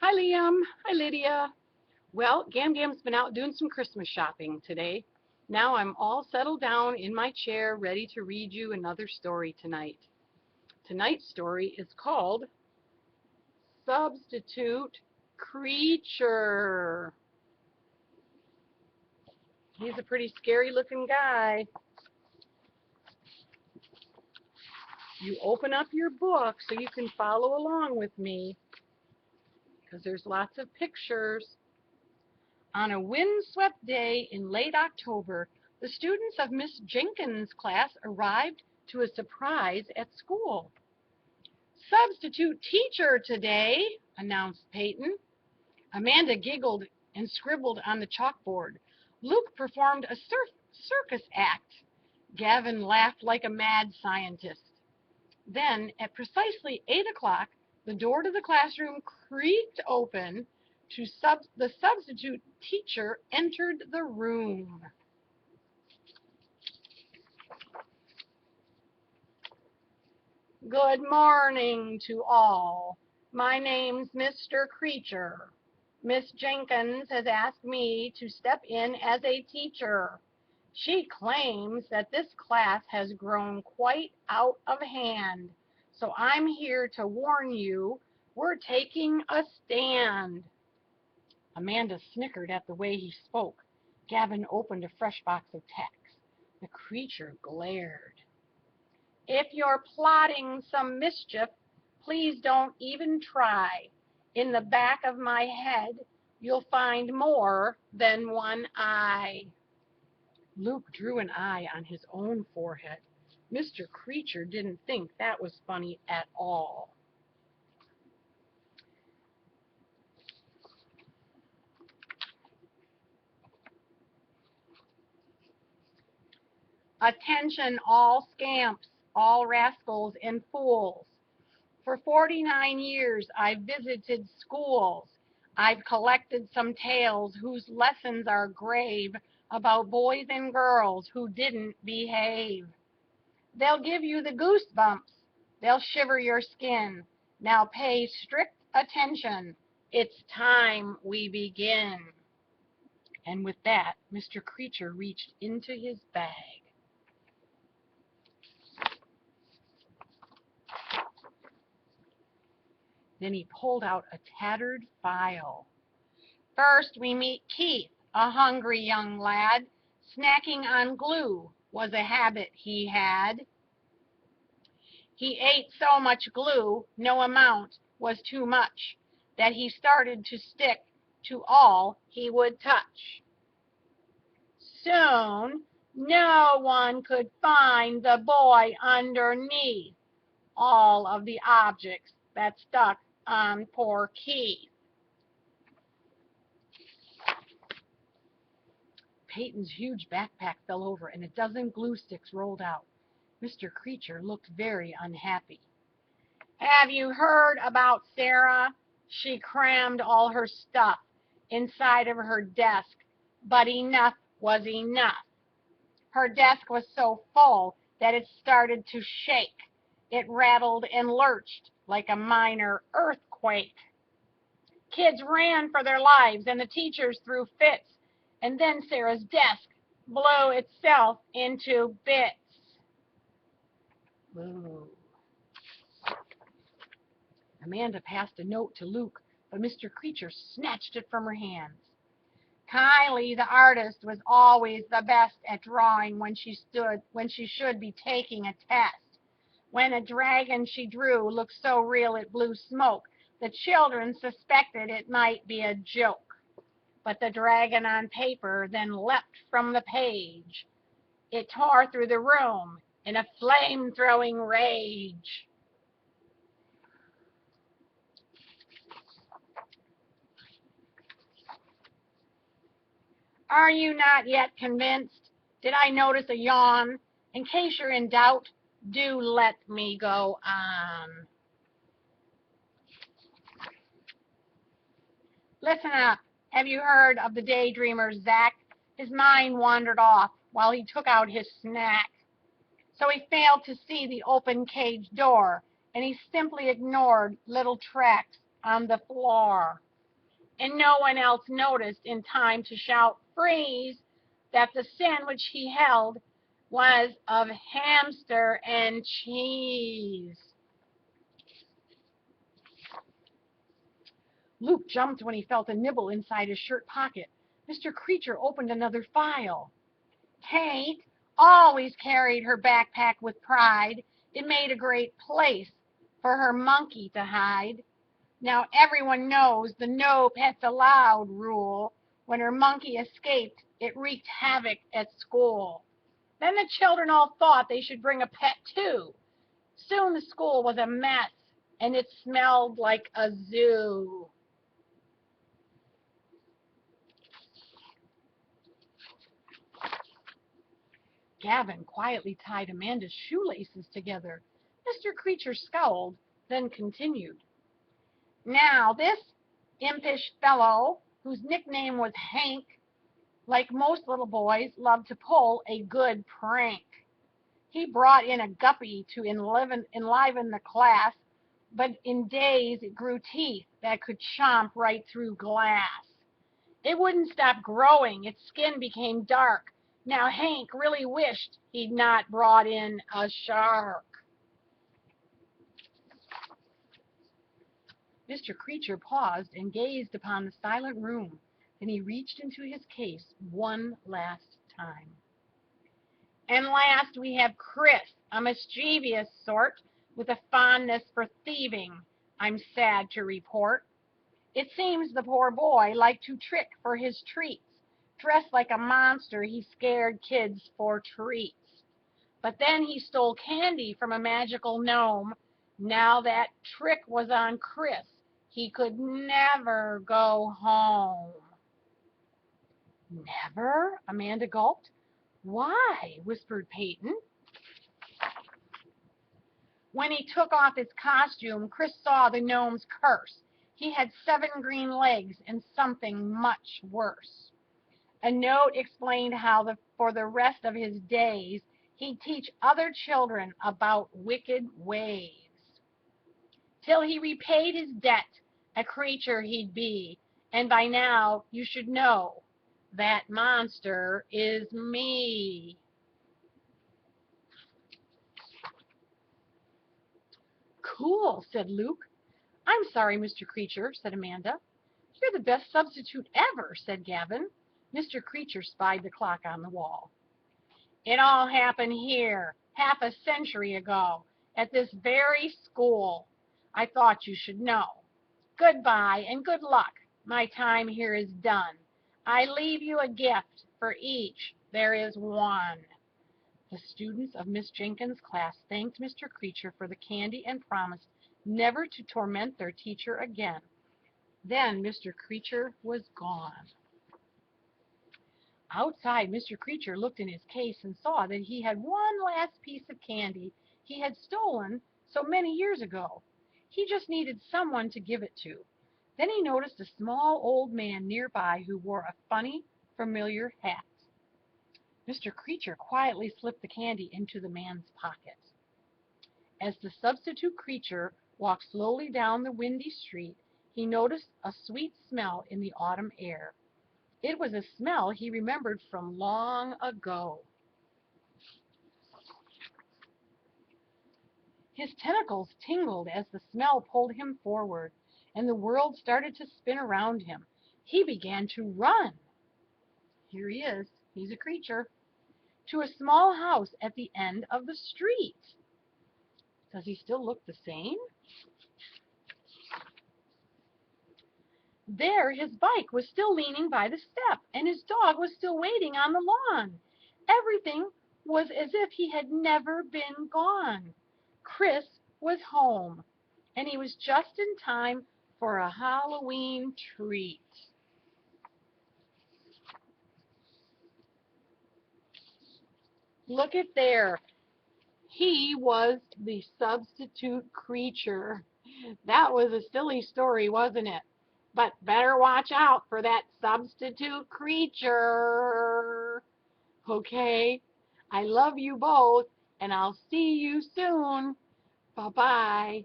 Hi, Liam. Hi, Lydia. Well, Gam Gam's been out doing some Christmas shopping today. Now I'm all settled down in my chair, ready to read you another story tonight. Tonight's story is called Substitute Creature. He's a pretty scary looking guy. You open up your book so you can follow along with me because there's lots of pictures. On a windswept day in late October, the students of Miss Jenkins' class arrived to a surprise at school. "Substitute teacher today," announced Peyton. Amanda giggled and scribbled on the chalkboard. Luke performed a circus act. Gavin laughed like a mad scientist. Then, at precisely 8 o'clock, the door to the classroom creaked open. The substitute teacher entered the room. "Good morning to all. My name's Mr. Creacher. Miss Jenkins has asked me to step in as a teacher. She claims that this class has grown quite out of hand, so I'm here to warn you we're taking a stand." Amanda snickered at the way he spoke. Gavin opened a fresh box of tacks. The creature glared. "If you're plotting some mischief, please don't even try. In the back of my head, you'll find more than one eye." Luke drew an eye on his own forehead. Mr. Creature didn't think that was funny at all. "Attention all scamps, all rascals and fools. For 49 years I've visited schools. I've collected some tales whose lessons are grave about boys and girls who didn't behave. They'll give you the goosebumps. They'll shiver your skin. Now pay strict attention. It's time we begin." And with that, Mr. Creature reached into his bag. Then he pulled out a tattered file. "First we meet Keith, a hungry young lad. Snacking on glue was a habit he had. He ate so much glue, no amount was too much, that he started to stick to all he would touch. Soon no one could find the boy underneath all of the objects that stuck on poor Keith." Peyton's huge backpack fell over and a dozen glue sticks rolled out. Mr. Creature looked very unhappy. "Have you heard about Sarah? She crammed all her stuff inside of her desk, but enough was enough. Her desk was so full that it started to shake. It rattled and lurched like a minor earthquake. Kids ran for their lives and the teachers threw fits, and then Sarah's desk blew itself into bits." Ooh. Amanda passed a note to Luke, but Mr. Creature snatched it from her hands. "Kylie, the artist, was always the best at drawing when she should be taking a test. When a dragon she drew looked so real it blew smoke, the children suspected it might be a joke. But the dragon on paper then leapt from the page. It tore through the room in a flame-throwing rage." Are you not yet convinced? Did I notice a yawn? In case you're in doubt, do let me go on. Listen up. Have you heard of the daydreamer Zach? His mind wandered off while he took out his snack. So he failed to see the open cage door, and he simply ignored little tracks on the floor. and no one else noticed in time to shout "freeze" that the sandwich he held was of hamster and cheese. Luke jumped when he felt a nibble inside his shirt pocket. Mr. Creature opened another file. Kate always carried her backpack with pride. It made a great place for her monkey to hide. Now everyone knows the no pets allowed rule. When her monkey escaped, it wreaked havoc at school. Then the children all thought they should bring a pet too. Soon the school was a mess, and it smelled like a zoo. Gavin quietly tied Amanda's shoelaces together. Mr. Creature scowled, then continued. Now, this impish fellow, whose nickname was Hank, like most little boys, loved to pull a good prank. He brought in a guppy to enliven the class, but in days it grew teeth that could chomp right through glass. It wouldn't stop growing. Its skin became dark. Now Hank really wished he'd not brought in a shark. Mr. Creature paused and gazed upon the silent room. Then he reached into his case one last time. And last we have Chris, a mischievous sort with a fondness for thieving, I'm sad to report. It seems the poor boy liked to trick for his treats. Dressed like a monster, he scared kids for treats. But then he stole candy from a magical gnome. Now that trick was on Chris. He could never go home. Never? Amanda gulped. Why? Whispered Peyton. When he took off his costume, Chris saw the gnome's curse. He had 7 green legs and something much worse. A note explained how for the rest of his days he'd teach other children about wicked ways. Till he repaid his debt, a creature he'd be, and by now you should know that monster is me. Cool, said Luke. I'm sorry, Mr. Creature, said Amanda. You're the best substitute ever, said Gavin. Mr. Creature spied the clock on the wall. It all happened here, half a century ago, at this very school. I thought you should know. Goodbye and good luck. My time here is done. I leave you a gift. For each there is one. The students of Miss Jenkins' class thanked Mr. Creature for the candy and promised never to torment their teacher again. Then Mr. Creature was gone. Outside, Mr. Creature looked in his case and saw that he had one last piece of candy he had stolen so many years ago. He just needed someone to give it to. Then he noticed a small old man nearby who wore a funny, familiar hat. Mr. Creature quietly slipped the candy into the man's pocket. As the substitute creature walked slowly down the windy street, he noticed a sweet smell in the autumn air. It was a smell he remembered from long ago. His tentacles tingled as the smell pulled him forward, and the world started to spin around him. He began to run. Here he is. He's a creature. To a small house at the end of the street. Does he still look the same? There his bike was still leaning by the step, and his dog was still waiting on the lawn. Everything was as if he had never been gone. Chris was home, and he was just in time for a Halloween treat. Look at there. He was the substitute creature. That was a silly story, wasn't it? But better watch out for that substitute creature. Okay? I love you both, and I'll see you soon. Bye-bye.